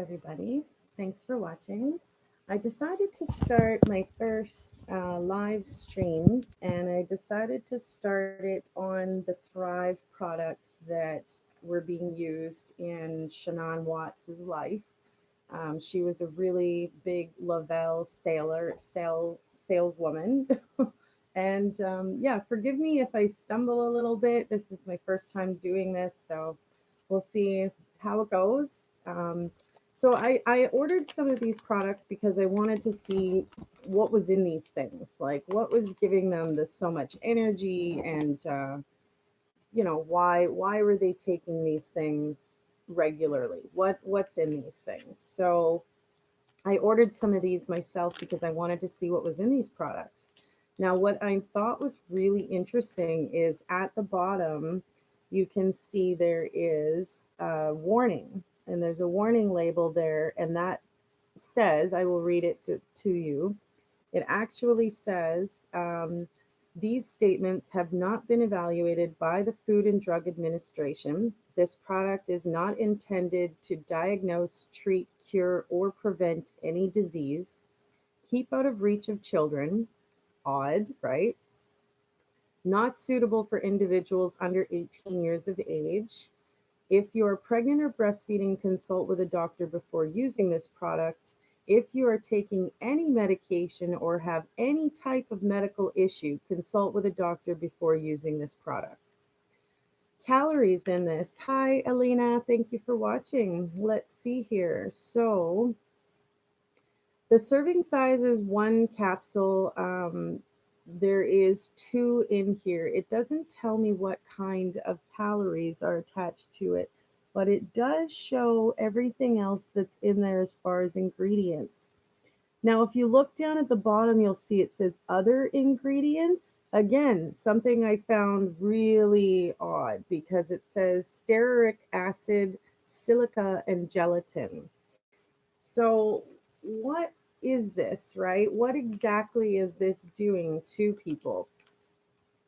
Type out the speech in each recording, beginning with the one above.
everybody. Thanks for watching. I decided to start my first live stream, and I decided to start it on the Thrive products that were being used in Shannon Watts's life. She was a really big le-vel saleswoman. And yeah, forgive me if I stumble a little bit. This is my first time doing this, so we'll see how it goes. So I ordered some of these products because I wanted to see what was in these things, like what was giving them this so much energy, and why were they taking these things regularly? What's in these things? So I ordered some of these myself because I wanted to see what was in these products. Now, what I thought was really interesting is at the bottom, you can see there is a warning, and there's a warning label there, and that says, I will read it to you. It actually says, these statements have not been evaluated by the Food and Drug Administration. This product is not intended to diagnose, treat, cure, or prevent any disease. Keep out of reach of children. Odd, right? Not suitable for individuals under 18 years of age. If you are pregnant or breastfeeding, consult with a doctor before using this product. If you are taking any medication or have any type of medical issue, consult with a doctor before using this product. Calories in this. Hi, Alina. Thank you for watching. Let's see here. So, the serving size is one capsule. There is two in here. It doesn't tell me what kind of calories are attached to it, but it does show everything else that's in there as far as ingredients. Now, if you look down at the bottom, you'll see it says other ingredients. Again, something I found really odd because it says stearic acid, silica, and gelatin. So, what is this, right? What exactly is this doing to people?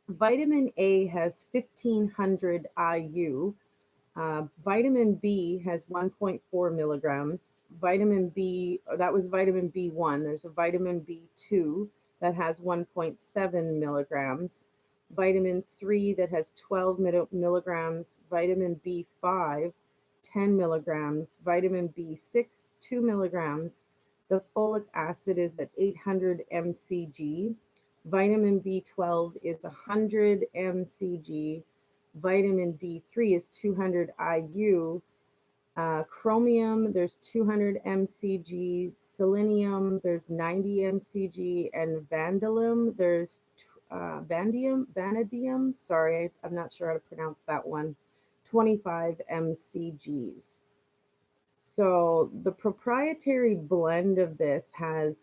Vitamin A has 1500 IU. Vitamin B has 1.4 milligrams. Vitamin B, that was vitamin B1. There's a vitamin B2 that has 1.7 milligrams. Vitamin 3 that has 12 milligrams. Vitamin B5, 10 milligrams. Vitamin B6, 2 milligrams. The folic acid is at 800 mcg. Vitamin B12 is 100 mcg. Vitamin D3 is 200 IU. Chromium, there's 200 mcg. Selenium, there's 90 mcg. And vanadium, sorry, I'm not sure how to pronounce that one, 25 mcgs. So the proprietary blend of this has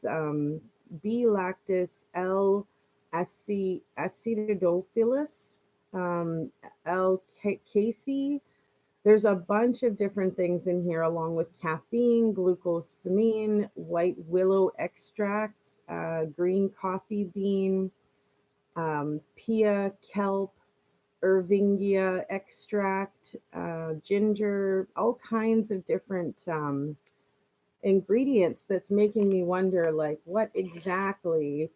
B. lactis, L. acidophilus, um, L. casei. There's a bunch of different things in here, along with caffeine, glucosamine, white willow extract, green coffee bean, pia kelp, Ervingia extract, ginger, all kinds of different ingredients that's making me wonder, like, what exactly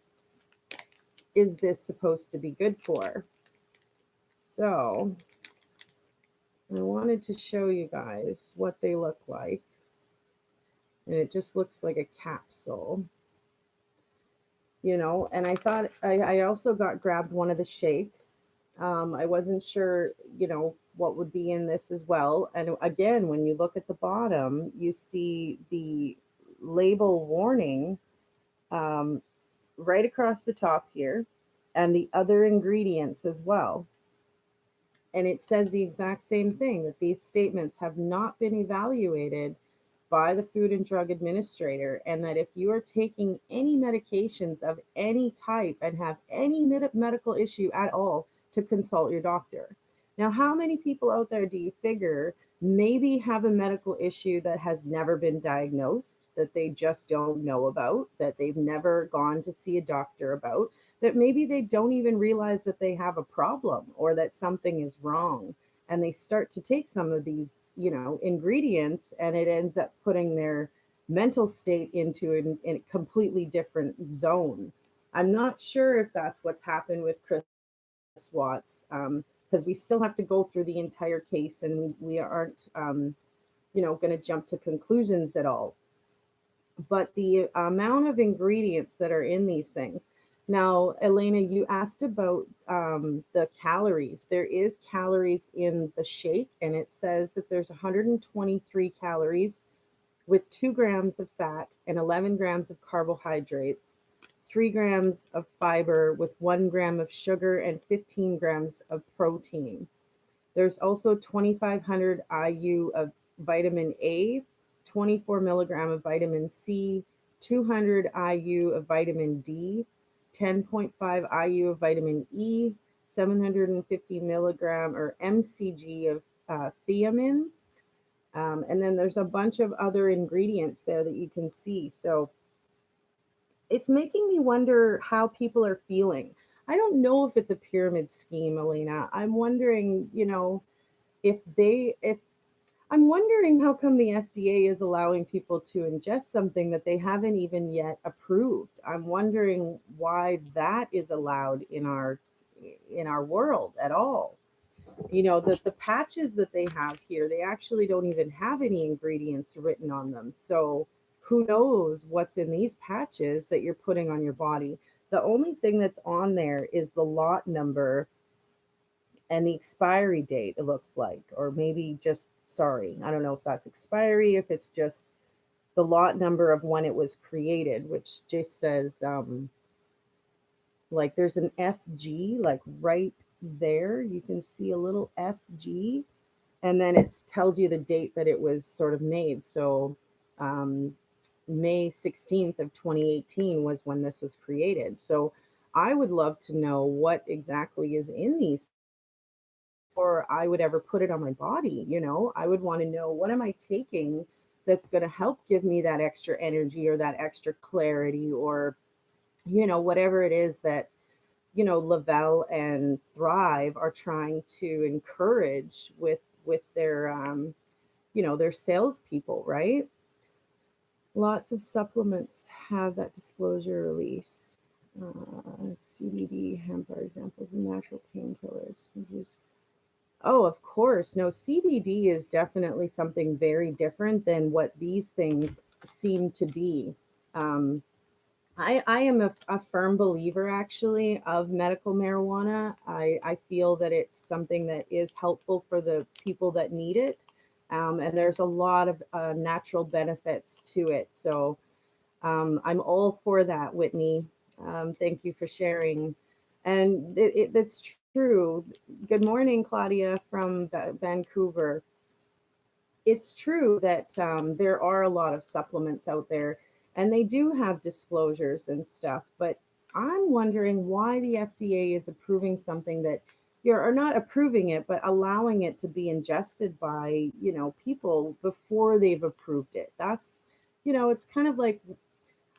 is this supposed to be good for? So I wanted to show you guys what they look like. And it just looks like a capsule, and I thought I also grabbed one of the shakes. I wasn't sure, what would be in this as well. And again, when you look at the bottom, you see the label warning um, right across the top here, and the other ingredients as well. And it says the exact same thing, that these statements have not been evaluated by the Food and Drug Administrator, and that if you are taking any medications of any type and have any medical issue at all, to consult your doctor. Now, how many people out there do you figure maybe have a medical issue that has never been diagnosed, that they just don't know about, that they've never gone to see a doctor about, that maybe they don't even realize that they have a problem or that something is wrong? and they start to take some of these, ingredients, and it ends up putting their mental state into a completely different zone. I'm not sure if that's what's happened with Chris Watts, because we still have to go through the entire case, and we aren't, going to jump to conclusions at all. But the amount of ingredients that are in these things. Now, Elena, you asked about the calories. There is calories in the shake, and it says that there's 123 calories with 2 grams of fat and 11 grams of carbohydrates, 3 grams of fiber with 1 gram of sugar and 15 grams of protein. There's also 2,500 IU of vitamin A, 24 milligram of vitamin C, 200 IU of vitamin D, 10.5 IU of vitamin E, 750 milligram or mcg of thiamine. And then there's a bunch of other ingredients there that you can see. So it's making me wonder how people are feeling. I don't know if it's a pyramid scheme, Elena. I'm wondering, if I'm wondering how come the FDA is allowing people to ingest something that they haven't even yet approved. I'm wondering why that is allowed in our world at all. The patches that they have here, they actually don't even have any ingredients written on them. So who knows what's in these patches that you're putting on your body? The only thing that's on there is the lot number and the expiry date, it looks like, or maybe just, sorry, I don't know if that's expiry, if it's just the lot number of when it was created, which just says, like there's an FG, like right there, you can see a little FG, and then it tells you the date that it was sort of made. So, um, May 16th of 2018 was when this was created. So I would love to know what exactly is in these things before I would ever put it on my body. I would want to know, what am I taking that's going to help give me that extra energy or that extra clarity, or whatever it is that le-vel and Thrive are trying to encourage with their their salespeople, right? Lots of supplements have that disclosure release. CBD, hemp are examples of natural painkillers. Oh, of course. No, CBD is definitely something very different than what these things seem to be. Um, I am a firm believer, actually, of medical marijuana. I feel that it's something that is helpful for the people that need it. And there's a lot of natural benefits to it. So I'm all for that, Whitney. Thank you for sharing. And that's true. Good morning, Claudia from Vancouver. It's true that there are a lot of supplements out there, and they do have disclosures and stuff. But I'm wondering why the FDA is approving something that you're not approving it, but allowing it to be ingested by people before they've approved it. That's it's kind of like,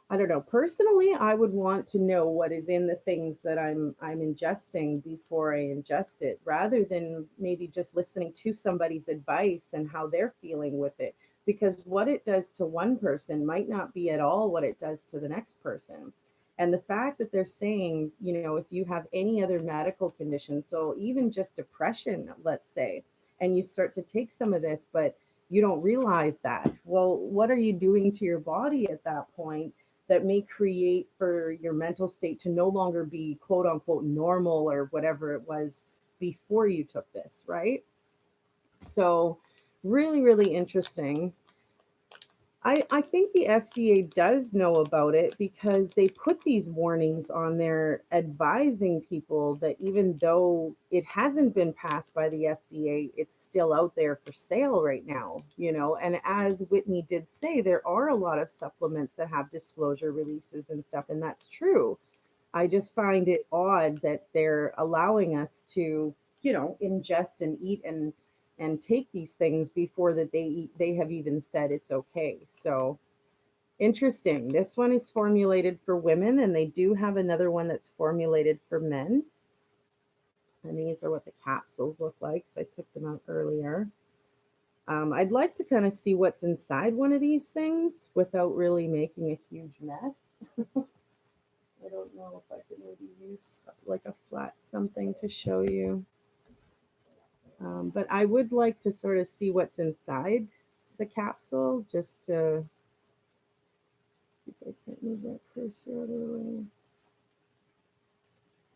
I don't know. Personally, I would want to know what is in the things that I'm ingesting before I ingest it, rather than maybe just listening to somebody's advice and how they're feeling with it. Because what it does to one person might not be at all what it does to the next person. And the fact that they're saying, if you have any other medical condition, so even just depression, let's say, and you start to take some of this, but you don't realize that, well, what are you doing to your body at that point that may create for your mental state to no longer be quote unquote normal or whatever it was before you took this, right? So, really, really interesting. I think the FDA does know about it because they put these warnings on there advising people that even though it hasn't been passed by the FDA, it's still out there for sale right now. And as Whitney did say, there are a lot of supplements that have disclosure releases and stuff, and that's true. I just find it odd that they're allowing us to, ingest and eat and take these things before that they have even said it's okay. So interesting. This one is formulated for women, and they do have another one that's formulated for men. And these are what the capsules look like. So I took them out earlier. I'd like to kind of see what's inside one of these things without really making a huge mess. I don't know if I could maybe use like a flat something to show you. But I would like to sort of see what's inside the capsule just to see if I can't move that cursor out of the way.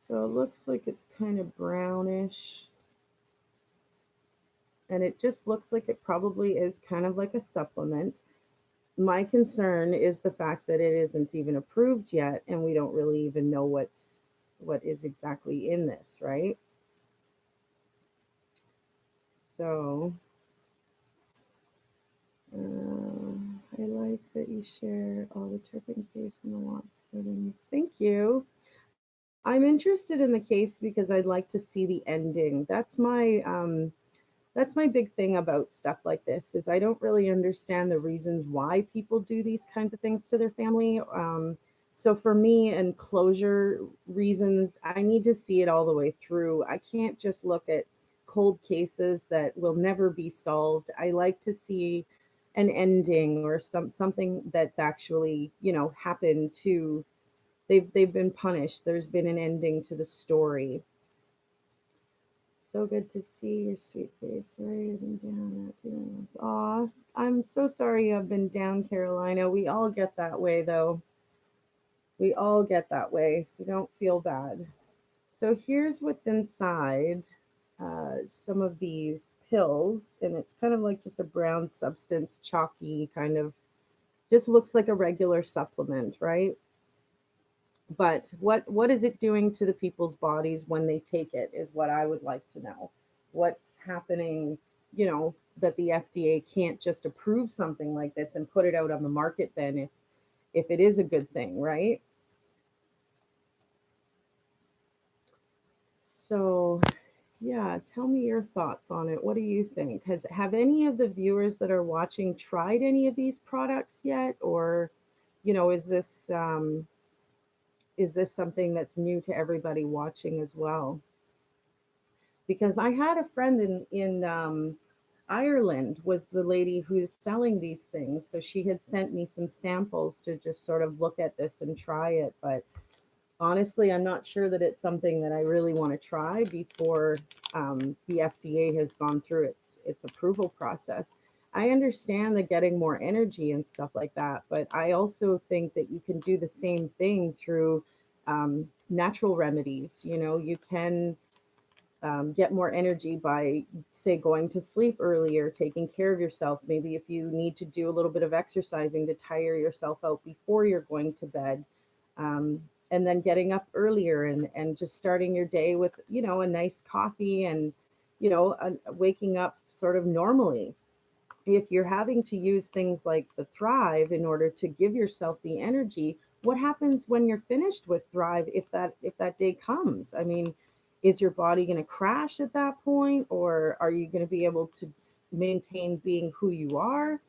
So it looks like it's kind of brownish. And it just looks like it probably is kind of like a supplement. My concern is the fact that it isn't even approved yet, and we don't really even know what is exactly in this, right? So I like that you share all the tripping case and the wants fittings. Thank you. I'm interested in the case because I'd like to see the ending. That's my big thing about stuff like this is I don't really understand the reasons why people do these kinds of things to their family. So for me and closure reasons, I need to see it all the way through. I can't just look at cold cases that will never be solved. I like to see an ending or something that's actually, happened to they've been punished. There's been an ending to the story. So good to see your sweet face. Sorry you've been down. Aw, I'm so sorry I've been down, Carolina. We all get that way, though. We all get that way, so don't feel bad. So here's what's inside some of these pills, and it's kind of like just a brown substance, chalky kind of, just looks like a regular supplement, right? But what is it doing to the people's bodies when they take it is what I would like to know. What's happening, that the FDA can't just approve something like this and put it out on the market then if it is a good thing, right? So, yeah, tell me your thoughts on it. What do you think? Have any of the viewers that are watching tried any of these products yet, or is this something that's new to everybody watching as well? Because I had a friend in Ireland was the lady who's selling these things. So she had sent me some samples to just sort of look at this and try it. But honestly, I'm not sure that it's something that I really want to try before the FDA has gone through its approval process. I understand the getting more energy and stuff like that, but I also think that you can do the same thing through natural remedies. You can get more energy by, say, going to sleep earlier, taking care of yourself. Maybe if you need to do a little bit of exercising to tire yourself out before you're going to bed. And then getting up earlier and just starting your day with, a nice coffee and, waking up sort of normally. If you're having to use things like the Thrive in order to give yourself the energy, what happens when you're finished with Thrive if that day comes? I mean, is your body going to crash at that point, or are you going to be able to maintain being who you are?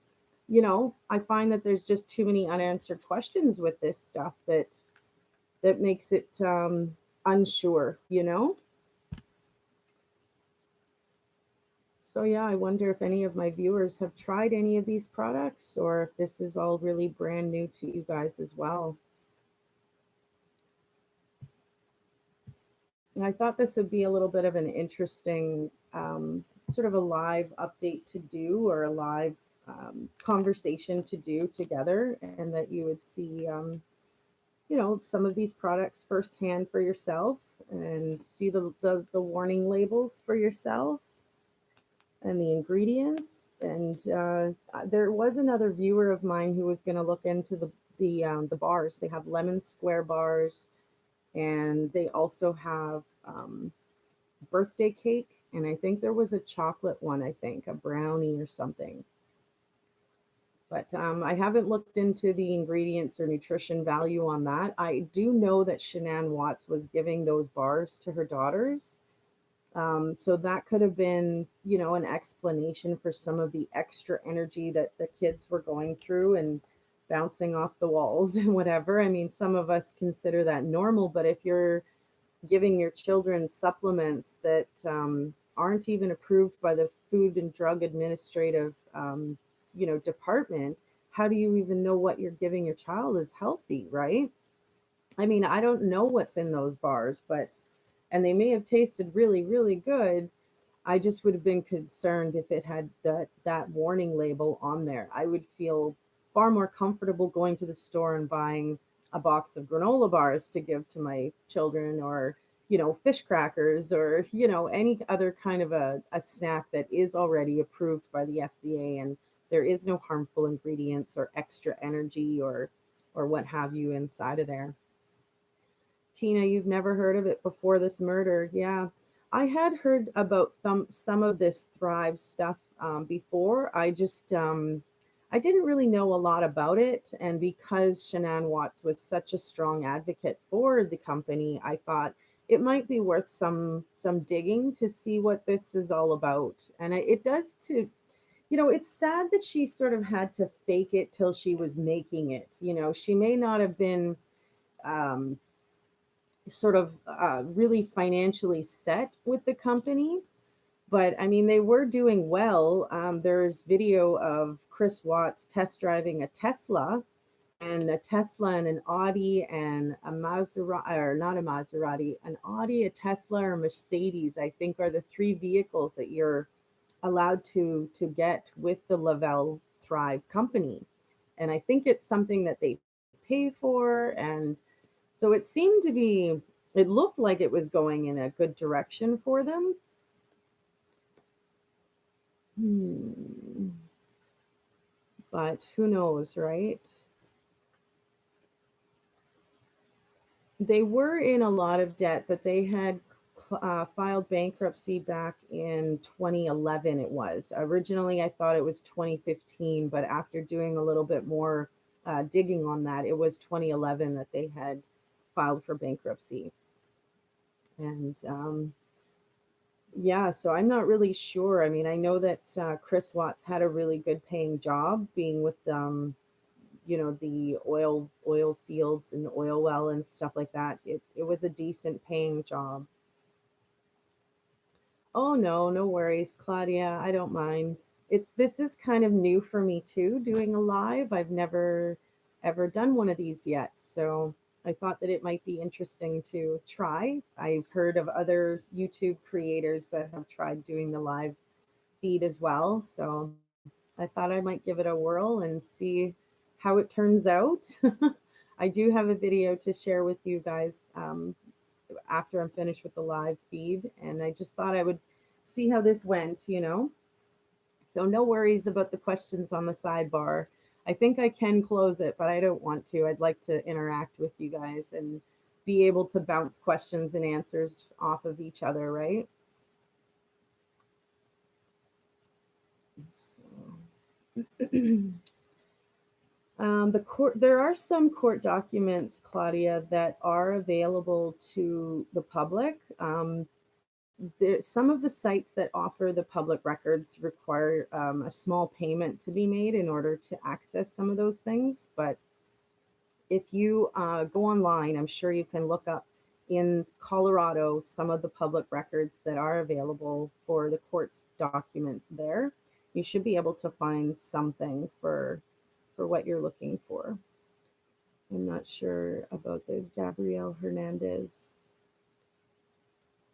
I find that there's just too many unanswered questions with this stuff that makes it unsure. So yeah, I wonder if any of my viewers have tried any of these products or if this is all really brand new to you guys as well. And I thought this would be a little bit of an interesting sort of a live update to do or a live conversation to do together, and that you would see, some of these products firsthand for yourself and see the warning labels for yourself and the ingredients. And there was another viewer of mine who was going to look into the bars. They have lemon square bars, and they also have birthday cake. And I think there was a chocolate one. I think a brownie or something. But I haven't looked into the ingredients or nutrition value on that. I do know that Shanann Watts was giving those bars to her daughters. So that could have been, an explanation for some of the extra energy that the kids were going through and bouncing off the walls and whatever. I mean, some of us consider that normal, but if you're giving your children supplements that aren't even approved by the Food and Drug Administrative, department. How do you even know what you're giving your child is healthy, right? I mean, I don't know what's in those bars, but and they may have tasted really, really good. I just would have been concerned if it had that warning label on there. I would feel far more comfortable going to the store and buying a box of granola bars to give to my children, or fish crackers, or any other kind of a snack that is already approved by the FDA, and there is no harmful ingredients or extra energy or what have you inside of there. Tina, you've never heard of it before this murder. Yeah. I had heard about some of this Thrive stuff before. I didn't really know a lot about it. And because Shanann Watts was such a strong advocate for the company, I thought it might be worth some digging to see what this is all about. And it does to, it's sad that she sort of had to fake it till she was making it. She may not have been um, sort of really financially set with the company. But I mean, they were doing well. There's video of Chris Watts test driving a Tesla, and a Tesla and an Audi and a Maserati, or not a Maserati, an Audi, a Tesla, or Mercedes, I think are the three vehicles that you're allowed to get with the le-vel Thrive company. And I think it's something that they pay for. And so it seemed to be, it looked like it was going in a good direction for them. Hmm. But who knows, right? They were in a lot of debt, but they had filed bankruptcy back in 2011. It was originally, I thought it was 2015, but after doing a little bit more digging on that, it was 2011 that they had filed for bankruptcy. And yeah, so I'm not really sure. I mean, I know that Chris Watts had a really good paying job being with the oil fields and oil well and stuff like that. It was a decent paying job. Oh no, no worries, Claudia. I don't mind. This is kind of new for me too, doing a live. I've never ever done one of these yet, so I thought that it might be interesting to try. I've heard of other YouTube creators that have tried doing the live feed as well, so I thought I might give it a whirl and see how it turns out. I do have a video to share with you guys after I'm finished with the live feed, and I just thought I would see how this went. So no worries about the questions on the sidebar. I think I can close it, but I don't want to. I'd like to interact with you guys and be able to bounce questions and answers off of each other, right? So, there are some court documents, Claudia, that are available to the public. Some of the sites that offer the public records require a small payment to be made in order to access some of those things. But if you go online, I'm sure you can look up in Colorado some of the public records that are available for the court's documents there. You should be able to find something for what you're looking for. I'm not sure about the Gabrielle Hernandez.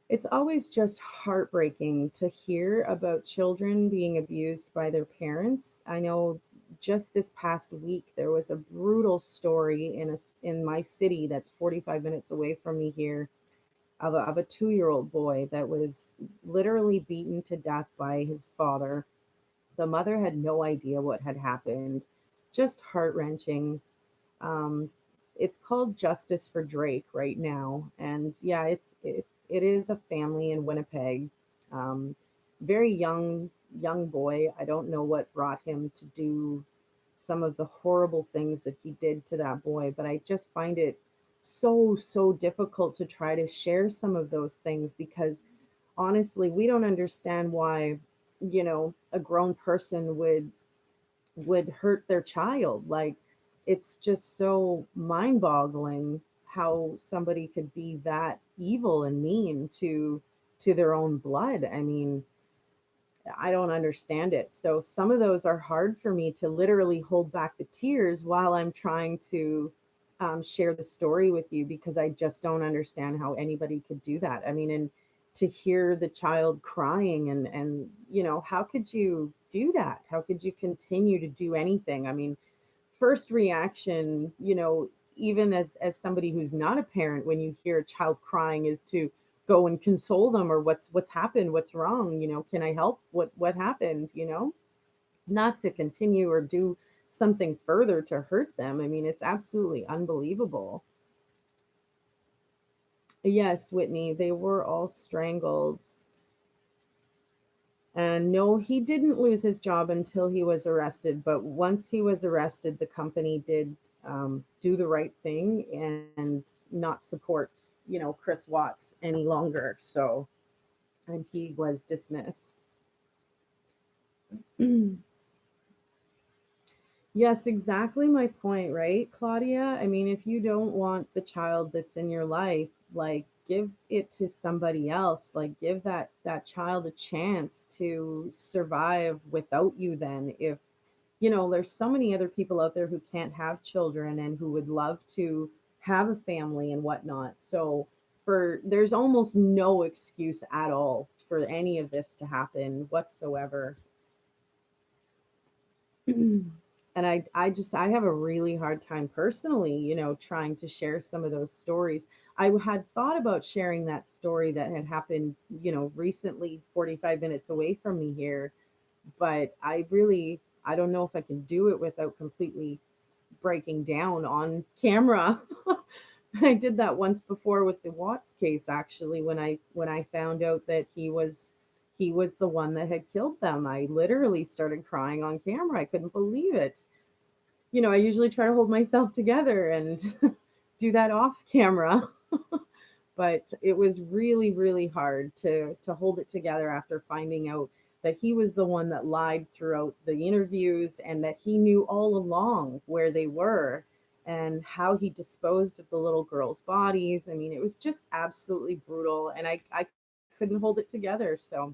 It's always just heartbreaking to hear about children being abused by their parents. I know just this past week there was a brutal story in my city that's 45 minutes away from me here of a 2-year-old boy that was literally beaten to death by his father. The mother had no idea what had happened. Just heart-wrenching. Um, it's called Justice for Drake right now, and yeah, it is a family in Winnipeg. Um, Very young boy. I don't know what brought him to do some of the horrible things that he did to that boy, but I just find it so difficult to try to share some of those things because honestly, we don't understand why a grown person would hurt their child. Like, it's just so mind-boggling how somebody could be that evil and mean to their own blood. I mean, I don't understand it. So some of those are hard for me to literally hold back the tears while I'm trying to share the story with you, because I just don't understand how anybody could do that. I mean, and to hear the child crying, and how could you do that? How could you continue to do anything? I mean, first reaction, even as somebody who's not a parent, when you hear a child crying, is to go and console them, or what's happened, what's wrong, can I help, what happened, not to continue or do something further to hurt them. I mean, it's absolutely unbelievable. Yes, Whitney, they were all strangled. And no, he didn't lose his job until he was arrested. But once he was arrested, the company did do the right thing and not support, Chris Watts any longer. So, and he was dismissed. Yes, exactly my point, right, Claudia? I mean, if you don't want the child that's in your life, like, give it to somebody else. Like, give that child a chance to survive without you. Then, if there's so many other people out there who can't have children and who would love to have a family and whatnot. So there's almost no excuse at all for any of this to happen whatsoever. And I have a really hard time personally, trying to share some of those stories. I had thought about sharing that story that had happened, recently, 45 minutes away from me here, but I don't know if I can do it without completely breaking down on camera. I did that once before with the Watts case, actually, when I found out that he was the one that had killed them. I literally started crying on camera. I couldn't believe it. I usually try to hold myself together and do that off camera, but it was really, really hard to hold it together after finding out that he was the one that lied throughout the interviews, and that he knew all along where they were and how he disposed of the little girls' bodies. I mean, it was just absolutely brutal, and I couldn't hold it together. So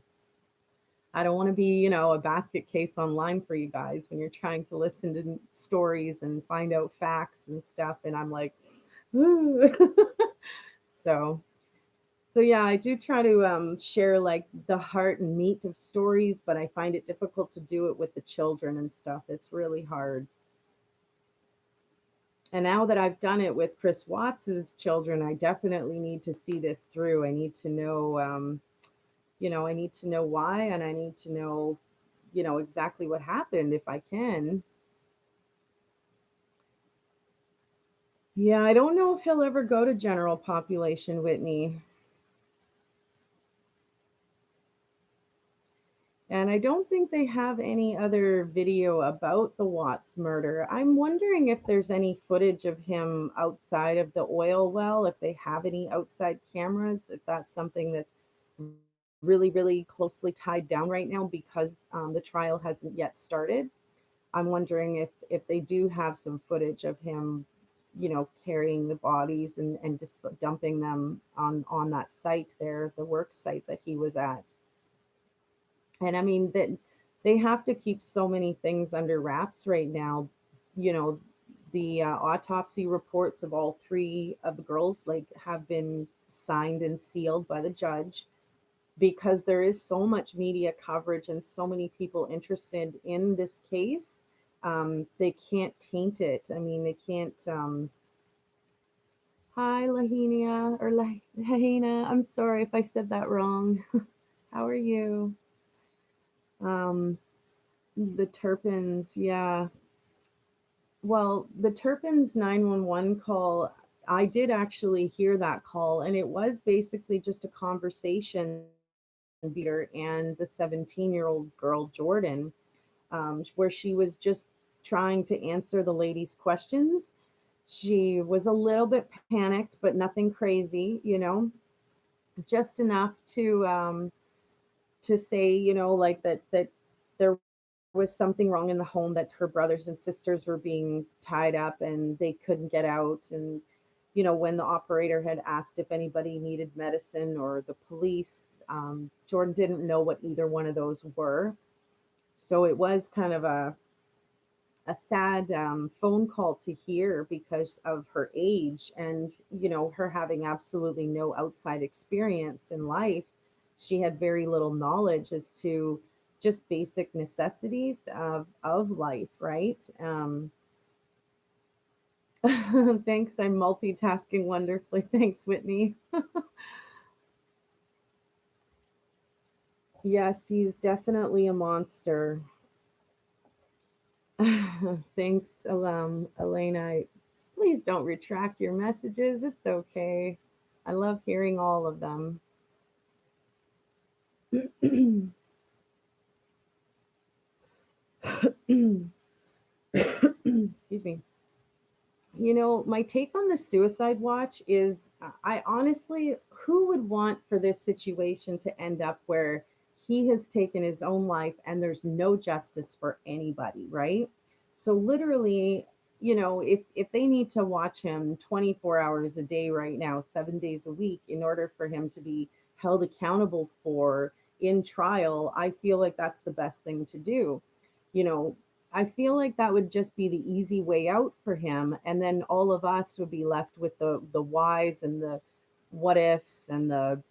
I don't want to be, a basket case online for you guys when you're trying to listen to stories and find out facts and stuff. And I'm like, ooh. so, so yeah, I do try to share like the heart and meat of stories, but I find it difficult to do it with the children and stuff. It's really hard. And now that I've done it with Chris Watts's children, I definitely need to see this through. I need to know, I need to know why, and I need to know, exactly what happened if I can. Yeah, I don't know if he'll ever go to general population, Whitney. And I don't think they have any other video about the Watts murder. I'm wondering if there's any footage of him outside of the oil well, if they have any outside cameras, if that's something that's really, really closely tied down right now because the trial hasn't yet started. I'm wondering if they do have some footage of him, carrying the bodies and just dumping them on that site there, the work site that he was at. And I mean that they have to keep so many things under wraps right now. You know, the autopsy reports of all three of the girls like have been signed and sealed by the judge, because there is so much media coverage and so many people interested in this case. They can't taint it. I mean, they can't. Hi, Lahinia or Lahina. I'm sorry if I said that wrong. How are you? Um, the Turpins, yeah. Well, the Turpins 911 call, I did actually hear that call, and it was basically just a conversation Peter and the 17-year-old girl, Jordan, where she was just trying to answer the lady's questions. She was a little bit panicked, but nothing crazy, just enough to say, like that there was something wrong in the home, that her brothers and sisters were being tied up and they couldn't get out. And when the operator had asked if anybody needed medicine or the police, Jordan didn't know what either one of those were. So it was kind of a sad phone call to hear because of her age and, her having absolutely no outside experience in life. She had very little knowledge as to just basic necessities of life, right? Thanks. I'm multitasking wonderfully. Thanks, Whitney. Yes, he's definitely a monster. Thanks, Elena. Please don't retract your messages. It's okay. I love hearing all of them. Excuse me. My take on the suicide watch is I honestly, who would want for this situation to end up where he has taken his own life and there's no justice for anybody, right? So literally, if they need to watch him 24 hours a day right now, 7 days a week in order for him to be held accountable for in trial, I feel like that's the best thing to do. You know, I feel like that would just be the easy way out for him, and then all of us would be left with the whys and the what ifs and the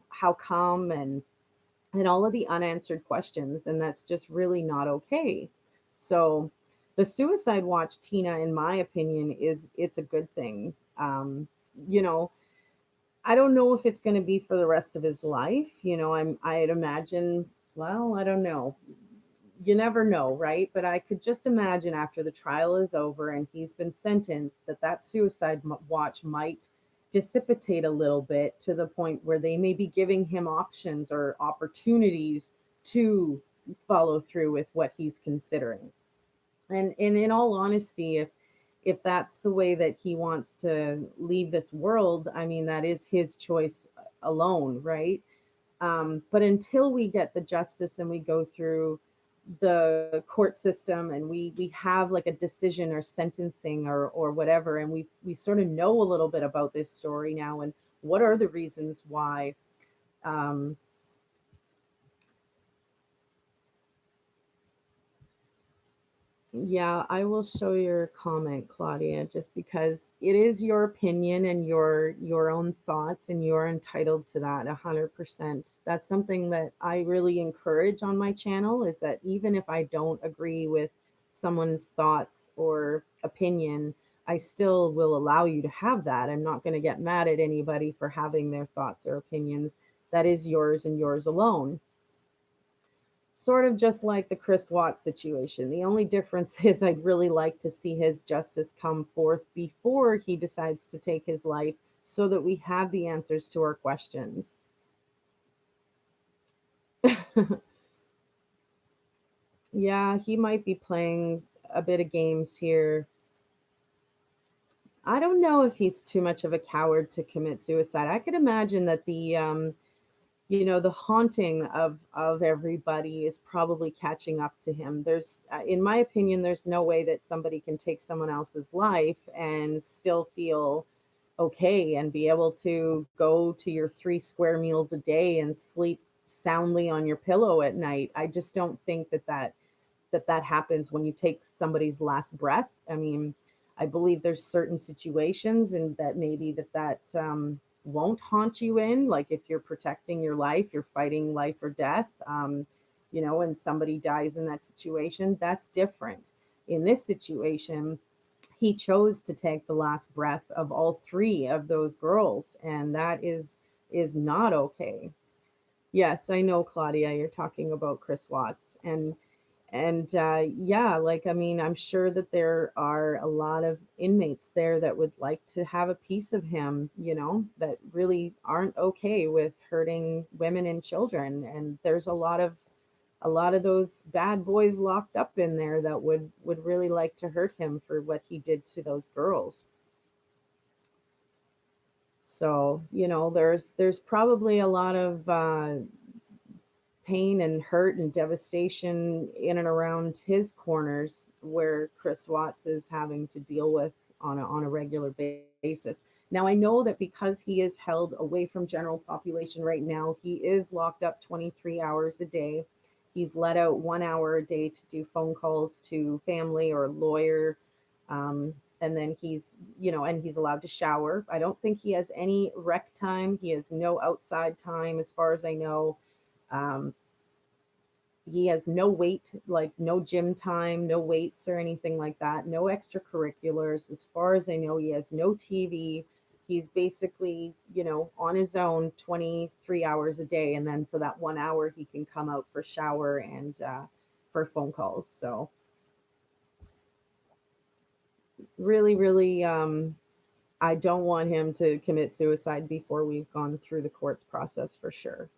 how come and all of the unanswered questions, and that's just really not okay. So, the suicide watch, Tina, in my opinion, it's a good thing. You know, I don't know if it's going to be for the rest of his life. I'd imagine. Well, I don't know, you never know, right? But I could just imagine after the trial is over and he's been sentenced that suicide watch might dissipate a little bit to the point where they may be giving him options or opportunities to follow through with what he's considering. And in all honesty, if that's the way that he wants to leave this world, I mean that is his choice alone, right? But until we get the justice and we go through the court system and we have like a decision or sentencing or whatever, and we sort of know a little bit about this story now and what are the reasons why. um, Yeah, I will show your comment, Claudia, just because it is your opinion and your own thoughts, and you're entitled to that 100%. That's something that I really encourage on my channel is that even if I don't agree with someone's thoughts or opinion, I still will allow you to have that. I'm not going to get mad at anybody for having their thoughts or opinions. That is yours and yours alone. Sort of just like the Chris Watts situation. The only difference is I'd really like to see his justice come forth before he decides to take his life so that we have the answers to our questions. Yeah, he might be playing a bit of games here. I don't know if he's too much of a coward to commit suicide. I could imagine that the haunting of everybody is probably catching up to him. There's in my opinion, there's no way that somebody can take someone else's life and still feel okay and be able to go to your 3 square meals a day and sleep soundly on your pillow at night. I just don't think that happens when you take somebody's last breath. I mean, I believe there's certain situations and that maybe that won't haunt you in, like if you're protecting your life, you're fighting life or death, and somebody dies in that situation, that's different. In this situation, he chose to take the last breath of all three of those girls, and that is not okay. Yes, I know, Claudia, you're talking about Chris Watts. And yeah, like, I mean, I'm sure that there are a lot of inmates there that would like to have a piece of him, that really aren't okay with hurting women and children. And there's a lot of those bad boys locked up in there that would really like to hurt him for what he did to those girls. So, there's probably a lot of pain and hurt and devastation in and around his corners where Chris Watts is having to deal with on a regular basis. basis. Now I know that because he is held away from general population right now, he is locked up 23 hours a day. He's let out 1 hour a day to do phone calls to family or lawyer. And then and he's allowed to shower. I don't think he has any rec time. He has no outside time, as far as I know. Um, he has no weight, like no gym time, no weights or anything like that, no extracurriculars. As far as I know, he has no TV. He's basically, on his own 23 hours a day. And then for that 1 hour, he can come out for shower and for phone calls. So, really, really, I don't want him to commit suicide before we've gone through the courts process for sure.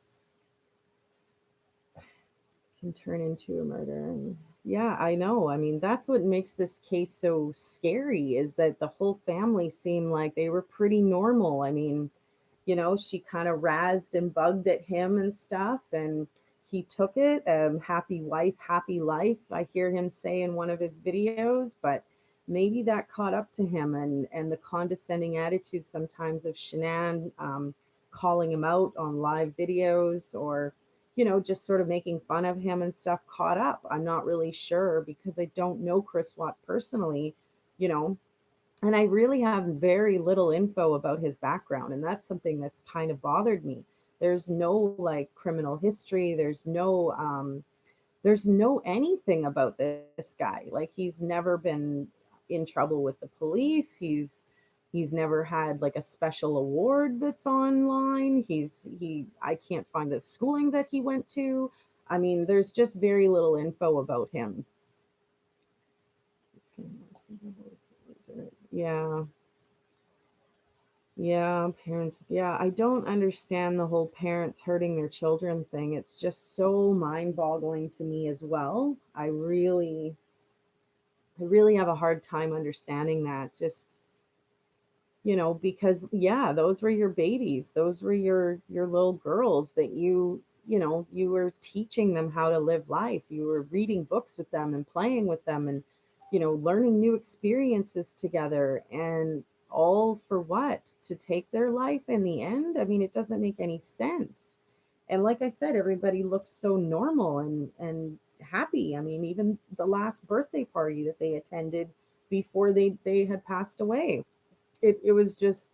Can turn into a murder. And yeah, I know. I mean, that's what makes this case so scary is that the whole family seemed like they were pretty normal. I mean, she kind of razzed and bugged at him and stuff, and he took it. Happy wife, happy life. I hear him say in one of his videos, but maybe that caught up to him, and the condescending attitude sometimes of Shanann, calling him out on live videos, or just sort of making fun of him and stuff caught up. I'm not really sure because I don't know Chris Watts personally, you know, and I really have very little info about his background. And that's something that's kind of bothered me. There's no like criminal history. There's no anything about this guy. Like he's never been in trouble with the police. He's never had like a special award that's online. I can't find the schooling that he went to. I mean, there's just very little info about him. Yeah. Yeah, parents. Yeah, I don't understand the whole parents hurting their children thing. It's just so mind-boggling to me as well. I really have a hard time understanding that. Just, because yeah, those were your babies. Those were your little girls that you were teaching them how to live life. You were reading books with them and playing with them and learning new experiences together, and all for what? To take their life in the end? I mean, it doesn't make any sense. And like I said, everybody looks so normal and happy. I mean, even the last birthday party that they attended before they had passed away, it was just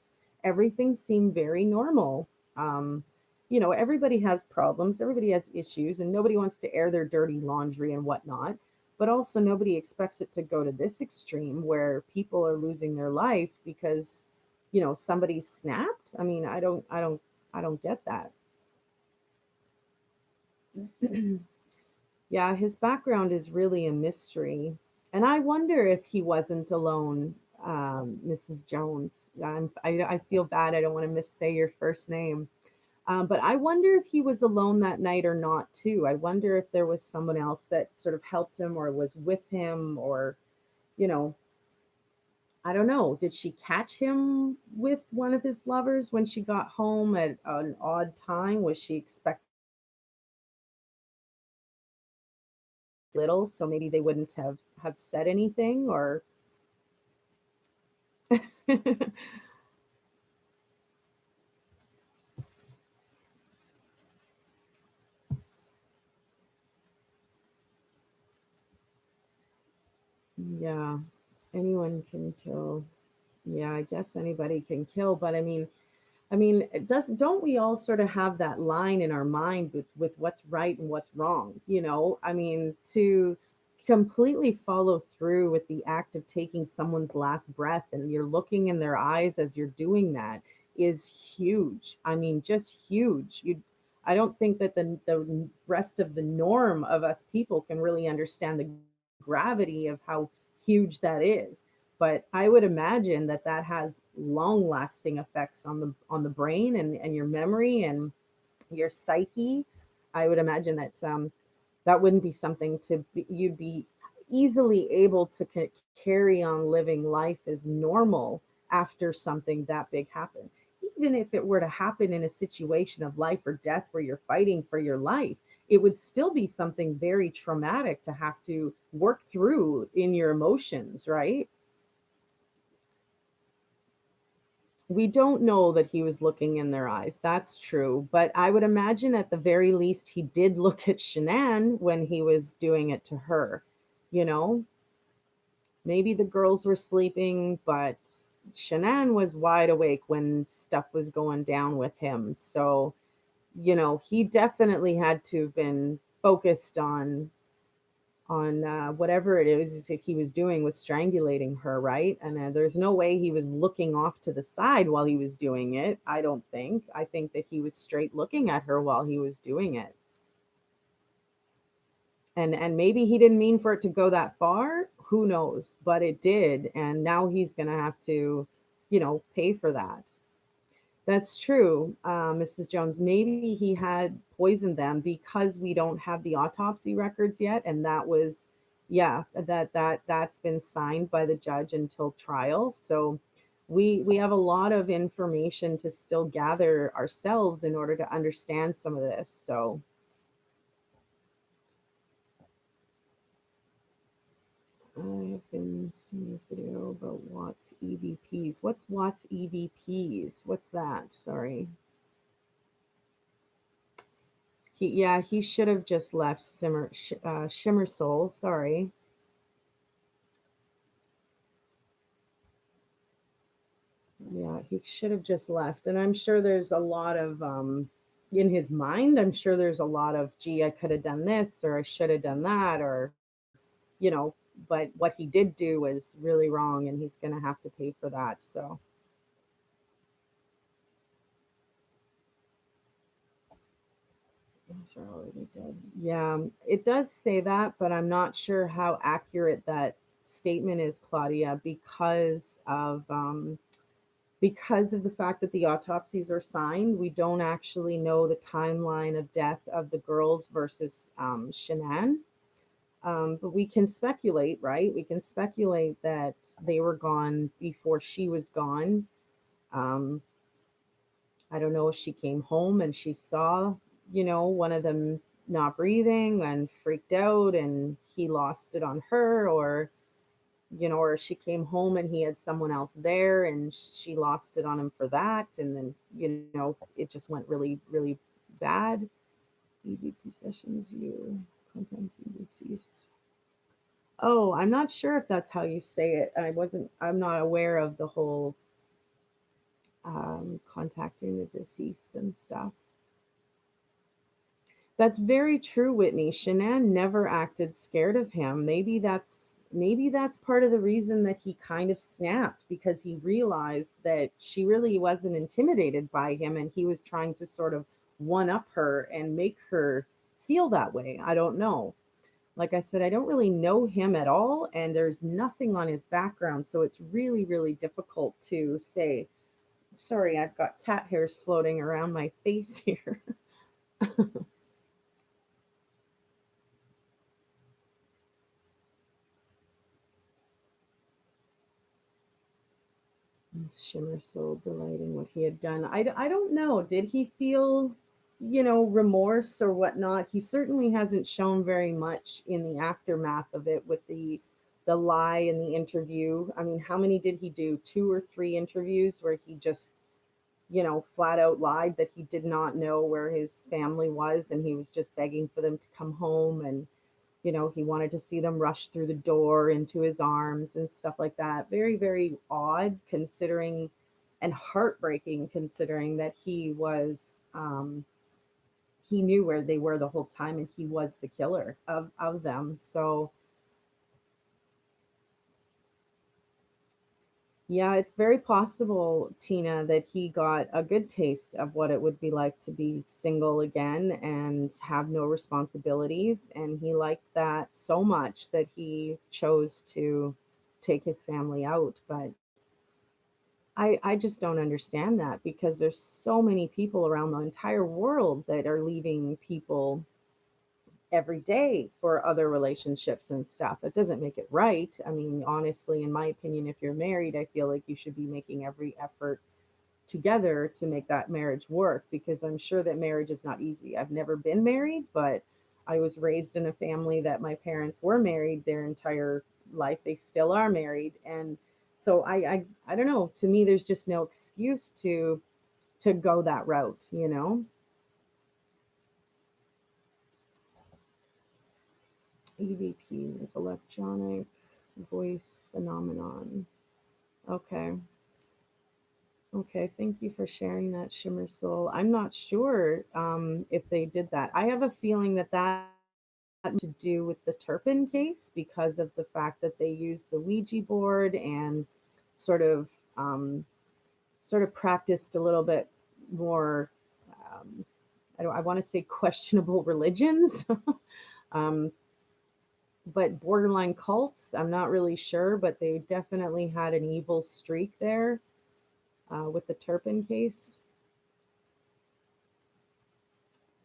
everything seemed very normal. Um, everybody has problems, everybody has issues, and nobody wants to air their dirty laundry and whatnot. But also, nobody expects it to go to this extreme where people are losing their life because somebody snapped. I mean, I don't get that. Yeah, his background is really a mystery. And I wonder if he wasn't alone, Mrs. Jones. I feel bad. I don't want to missay your first name. But I wonder if he was alone that night or not, too. I wonder if there was someone else that sort of helped him or was with him, or, you know, I don't know. Did she catch him with one of his lovers when she got home at an odd time? Was she expecting little, so maybe they wouldn't have said anything, or yeah, anyone can kill. Yeah, I guess anybody can kill, but I mean, don't we all sort of have that line in our mind with what's right and what's wrong? I mean, to completely follow through with the act of taking someone's last breath and you're looking in their eyes as you're doing that is huge. I mean, just huge. I don't think that the rest of the norm of us people can really understand the gravity of how huge that is, but I would imagine that that has long lasting effects on the brain and your memory and your psyche. I would imagine that that wouldn't be something you'd be easily able to carry on living life as normal after something that big happened. Even if it were to happen in a situation of life or death where you're fighting for your life, it would still be something very traumatic to have to work through in your emotions, right? We don't know that he was looking in their eyes. That's true. But I would imagine at the very least he did look at Shanann when he was doing it to her. You know, maybe the girls were sleeping, but Shanann was wide awake when stuff was going down with him. So, he definitely had to have been focused on whatever it is that he was doing with strangulating her, right? And there's no way he was looking off to the side while he was doing it. I don't think. I think that he was straight looking at her while he was doing it. And maybe he didn't mean for it to go that far. Who knows? But it did, and now he's going to have to, pay for that. That's true, Mrs. Jones. Maybe he had poisoned them because we don't have the autopsy records yet, and that was, yeah, that's been signed by the judge until trial. So we have a lot of information to still gather ourselves in order to understand some of this. So I've been seeing this video about Watts EVPs. What's Watts EVPs? What's that? Sorry. He should have just left Shimmer Soul. Sorry. Yeah, he should have just left. And I'm sure there's a lot of in his mind. I'm sure there's a lot of, gee, I could have done this, or I should have done that, or you know. But what he did do was really wrong, and he's going to have to pay for that. So they're already dead. Yeah, it does say that, but I'm not sure how accurate that statement is, Claudia, because of the fact that the autopsies are signed. We don't actually know the timeline of death of the girls versus Shanann. But we can speculate, right? We can speculate that they were gone before she was gone. Um, I don't know if she came home and she saw, one of them not breathing and freaked out and he lost it on her, or she came home and he had someone else there and she lost it on him for that. And then, it just went really, really bad. EVP sessions, you content you deceased. Oh, I'm not sure if that's how you say it. I'm not aware of the whole contacting the deceased and stuff. That's very true, Whitney. Shanann never acted scared of him. Maybe that's part of the reason that he kind of snapped, because he realized that she really wasn't intimidated by him and he was trying to sort of one up her and make her feel that way. I don't know. Like I said, I don't really know him at all and there's nothing on his background, so it's really, really difficult to say. Sorry, I've got cat hairs floating around my face here. Shimmer so delight in what he had done. I don't know. Did he feel, remorse or whatnot? He certainly hasn't shown very much in the aftermath of it with the lie in the interview. I mean, how many did he do? Two or three interviews where he just, flat out lied that he did not know where his family was and he was just begging for them to come home, and he wanted to see them rush through the door into his arms and stuff like that. Very, very odd considering, and heartbreaking considering that he knew where they were the whole time and he was the killer of them. So yeah, it's very possible, Tina, that he got a good taste of what it would be like to be single again and have no responsibilities. And he liked that so much that he chose to take his family out. But I just don't understand that, because there's so many people around the entire world that are leaving people every day for other relationships and stuff. That doesn't make it right. I mean, honestly, in my opinion, if you're married, I feel like you should be making every effort together to make that marriage work, because I'm sure that marriage is not easy. I've never been married, but I was raised in a family that my parents were married their entire life. They still are married. And So I don't know. To me, there's just no excuse to go that route, you know? EVP is electronic voice phenomenon. Okay. Okay. Thank you for sharing that, Shimmer Soul. I'm not sure if they did that. I have a feeling that that to do with the Turpin case because of the fact that they used the Ouija board and sort of um, sort of practiced a little bit more. Um, I want to say questionable religions, um, but borderline cults. I'm not really sure, but they definitely had an evil streak there with the Turpin case.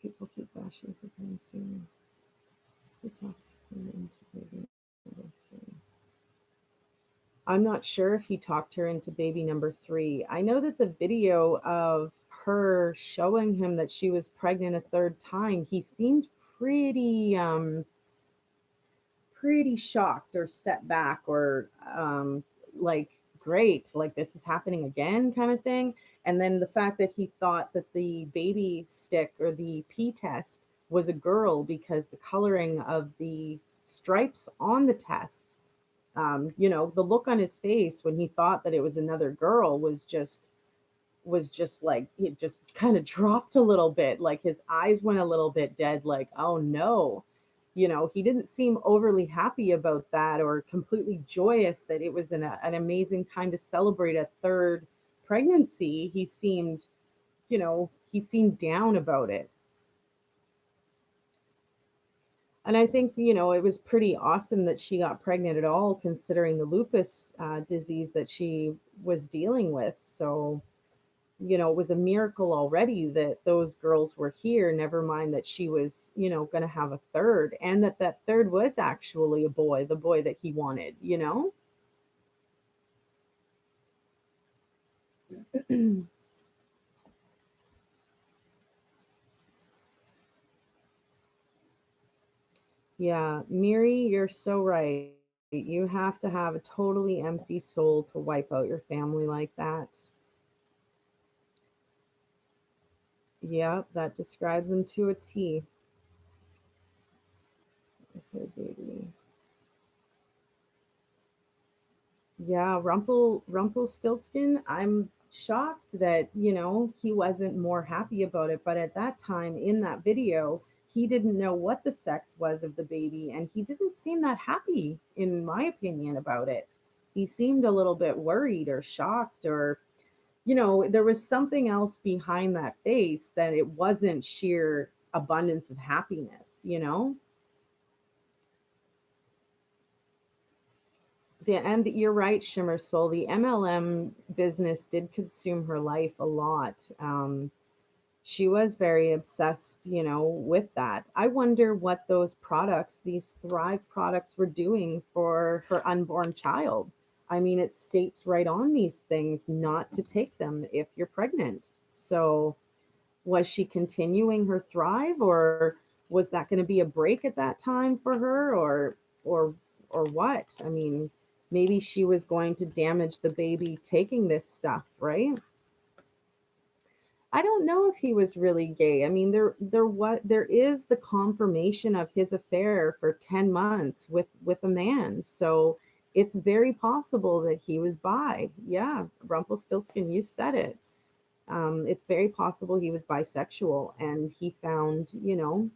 People keep bashing for fancy. We talked her into baby number three. I'm not sure if he talked her into baby number three. I know that the video of her showing him that she was pregnant a third time, he seemed pretty pretty shocked or set back or like great, like this is happening again kind of thing. And then the fact that he thought that the baby stick or the pee test was a girl because the coloring of the stripes on the test, you know, the look on his face when he thought that it was another girl was just like it just kind of dropped a little bit, like his eyes went a little bit dead, like oh no. You know, he didn't seem overly happy about that or completely joyous that it was an amazing time to celebrate a third pregnancy. He seemed, you know, he seemed down about it. And I think, you know, it was pretty awesome that she got pregnant at all, considering the lupus disease that she was dealing with. So, you know, it was a miracle already that those girls were here, never mind that she was, you know, going to have a third and that that third was actually a boy, the boy that he wanted, you know? Yeah, Miri, you're so right. You have to have a totally empty soul to wipe out your family like that. Yeah, that describes them to a T. Okay, baby. Yeah, Rumpelstiltskin, I'm shocked that, you know, he wasn't more happy about it, but at that time in that video, he didn't know what the sex was of the baby and he didn't seem that happy in my opinion about it. He seemed a little bit worried or shocked or, you know, there was something else behind that face that it wasn't sheer abundance of happiness, you know? And you're right, Shimmer Soul. The MLM business did consume her life a lot. She was very obsessed, you know, with that. I wonder what those products, these Thrive products, were doing for her unborn child. I mean, it states right on these things not to take them if you're pregnant. So, was she continuing her Thrive, or was that going to be a break at that time for her, or or what? I mean, maybe she was going to damage the baby taking this stuff, right? I don't know if he was really gay. I mean, there is the confirmation of his affair for 10 months with a man. So it's very possible that he was bi. Yeah, Rumpelstiltskin, you said it. It's very possible he was bisexual and he found, you know,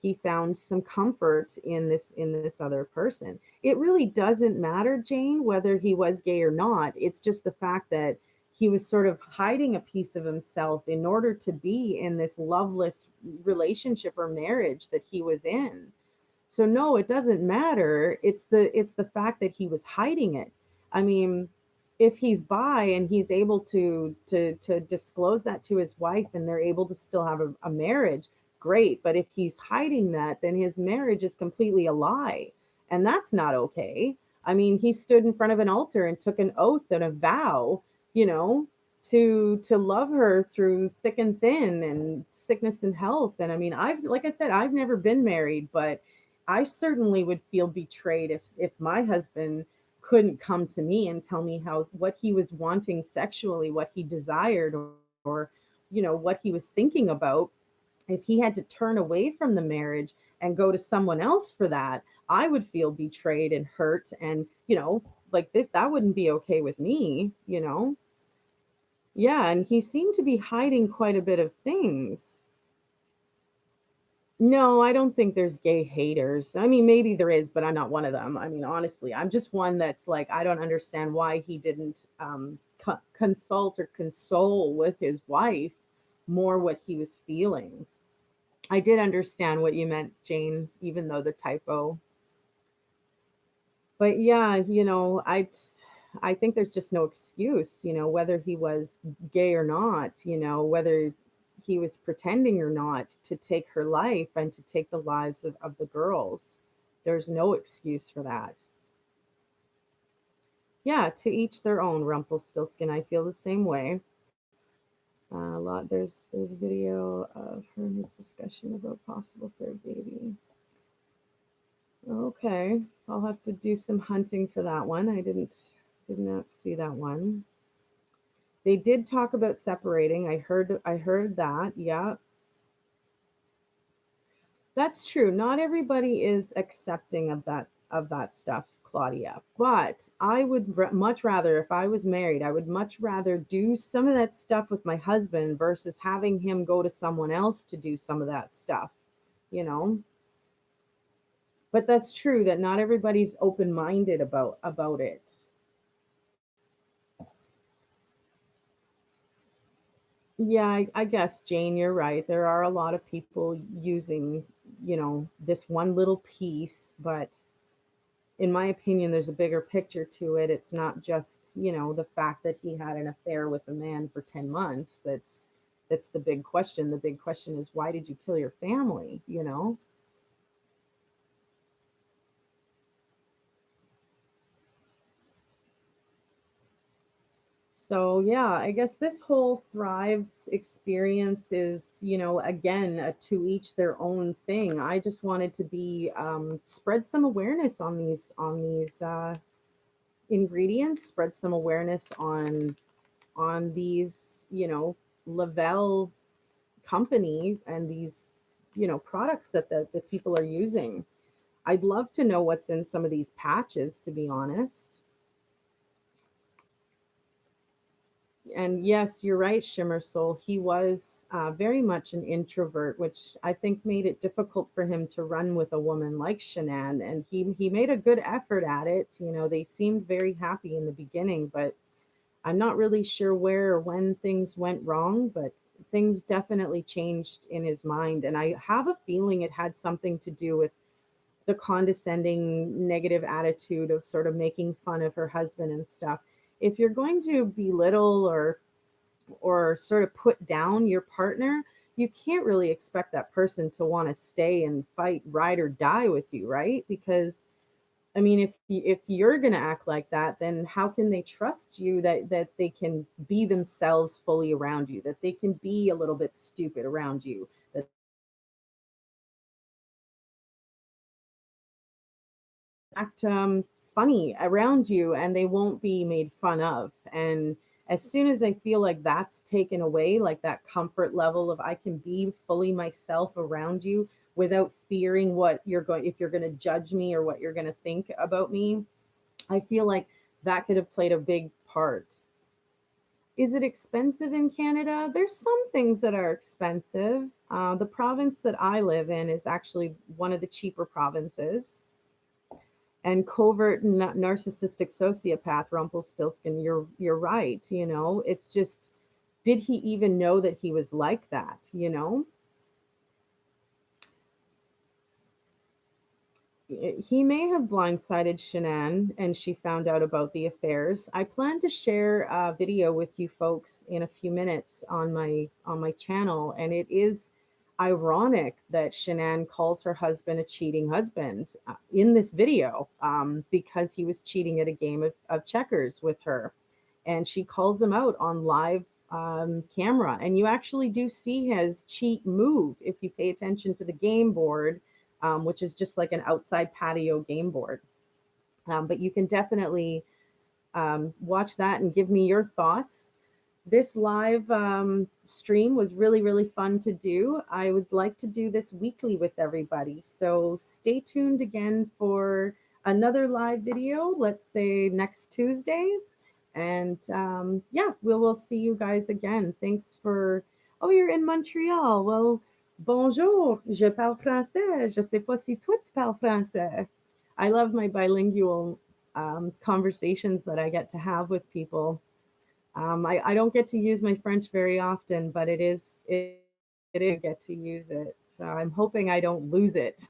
he found some comfort in this other person. It really doesn't matter, Jane, whether he was gay or not. It's just the fact that he was sort of hiding a piece of himself in order to be in this loveless relationship or marriage that he was in. So no, it doesn't matter. It's the fact that he was hiding it. I mean, if he's bi and he's able to disclose that to his wife and they're able to still have a marriage, great. But if he's hiding that, then his marriage is completely a lie. And that's not okay. I mean, he stood in front of an altar and took an oath and a vow, you know, to love her through thick and thin and sickness and health. And I mean, I've like I said, I've never been married, but I certainly would feel betrayed if my husband couldn't come to me and tell me how what he was wanting sexually, what he desired, or what he was thinking about, if he had to turn away from the marriage and go to someone else for that, I would feel betrayed and hurt, and like that wouldn't be okay with me. Yeah, and he seemed to be hiding quite a bit of things. No, I don't think there's gay haters. I mean, maybe there is, but I'm not one of them. I mean, honestly, I'm just one that's like, I don't understand why he didn't consult or console with his wife more what he was feeling. I did understand what you meant, Jane, even though the typo. But yeah, I think there's just no excuse, whether he was gay or not, whether he was pretending or not, to take her life and to take the lives of the girls. There's no excuse for that. Yeah, to each their own, Rumpelstiltskin. I feel the same way. A lot. There's a video of her and his discussion about possible third baby. Okay, I'll have to do some hunting for that one. Did not see that one. They did talk about separating. I heard that. Yeah. That's true. Not everybody is accepting of that stuff, Claudia. But I would much rather, if I was married, I would much rather do some of that stuff with my husband versus having him go to someone else to do some of that stuff, you know? But that's true that not everybody's open-minded about it. Yeah, I guess, Jane, you're right. There are a lot of people using, this one little piece, but in my opinion, there's a bigger picture to it. It's not just, the fact that he had an affair with a man for 10 months. That's the big question. The big question is, why did you kill your family? So yeah, I guess this whole Thrive experience is, again, a to each their own thing. I just wanted to be spread some awareness on these ingredients, spread some awareness on these, le-vel company and these, products that the people are using. I'd love to know what's in some of these patches, to be honest. And yes, you're right, Shimmer Soul. He was very much an introvert, which I think made it difficult for him to run with a woman like Shanann. And he made a good effort at it. They seemed very happy in the beginning, but I'm not really sure where or when things went wrong, but things definitely changed in his mind. And I have a feeling it had something to do with the condescending, negative attitude of sort of making fun of her husband and stuff. If you're going to belittle or sort of put down your partner, you can't really expect that person to want to stay and fight, ride or die with you, right? Because I mean, if you're gonna act like that, then how can they trust you that they can be themselves fully around you, that they can be a little bit stupid around you, that act funny around you, and they won't be made fun of. And as soon as I feel like that's taken away, like that comfort level of I can be fully myself around you without fearing what you're going if you're going to judge me or what you're going to think about me, I feel like that could have played a big part. Is it expensive in Canada? There's some things that are expensive. The province that I live in is actually one of the cheaper provinces. And covert narcissistic sociopath Rumpelstiltskin, you're right. It's just, did he even know that he was like that? He may have blindsided Shanann and she found out about the affairs. I plan to share a video with you folks in a few minutes on my channel, and it is ironic that Shanann calls her husband a cheating husband in this video, because he was cheating at a game of checkers with her, and she calls him out on live camera, and you actually do see his cheat move if you pay attention to the game board, which is just like an outside patio game board. But you can definitely watch that and give me your thoughts. This live stream was really, really fun to do. I would like to do this weekly with everybody. So stay tuned again for another live video, let's say next Tuesday. And yeah, we'll see you guys again. Thanks for. Oh, you're in Montreal. Well, bonjour. Je parle français. Je sais pas si toi tu parles français. I love my bilingual conversations that I get to have with people. I don't get to use my French very often, but it is get to use it. So I'm hoping I don't lose it.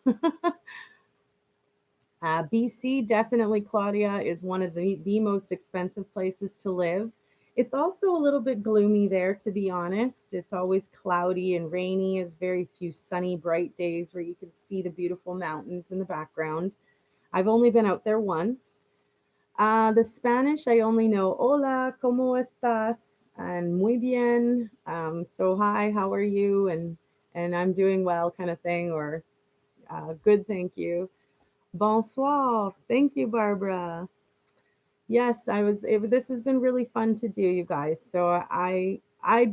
BC, definitely, Claudia, is one of the most expensive places to live. It's also a little bit gloomy there, to be honest. It's always cloudy and rainy. It's very few sunny, bright days where you can see the beautiful mountains in the background. I've only been out there once. The Spanish, I only know hola, ¿cómo estás? And muy bien. So hi, how are you? And I'm doing well, kind of thing, or good, thank you. Bonsoir. Thank you, Barbara. Yes, this has been really fun to do, you guys. So I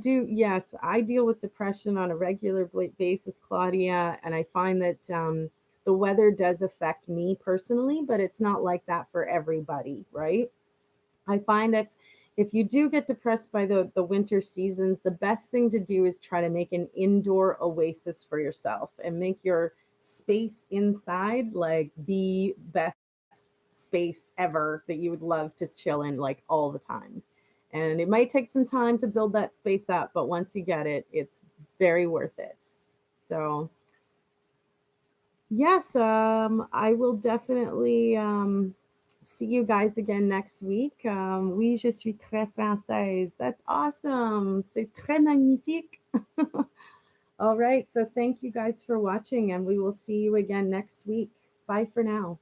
do, yes, I deal with depression on a regular basis, Claudia, and I find that the weather does affect me personally, but it's not like that for everybody, right? I find that if you do get depressed by the winter seasons, the best thing to do is try to make an indoor oasis for yourself and make your space inside like the best space ever that you would love to chill in like all the time. And it might take some time to build that space up, but once you get it, it's very worth it. So, yes, I will definitely see you guys again next week. Oui, je suis très française. That's awesome. C'est très magnifique. All right. So, thank you guys for watching, and we will see you again next week. Bye for now.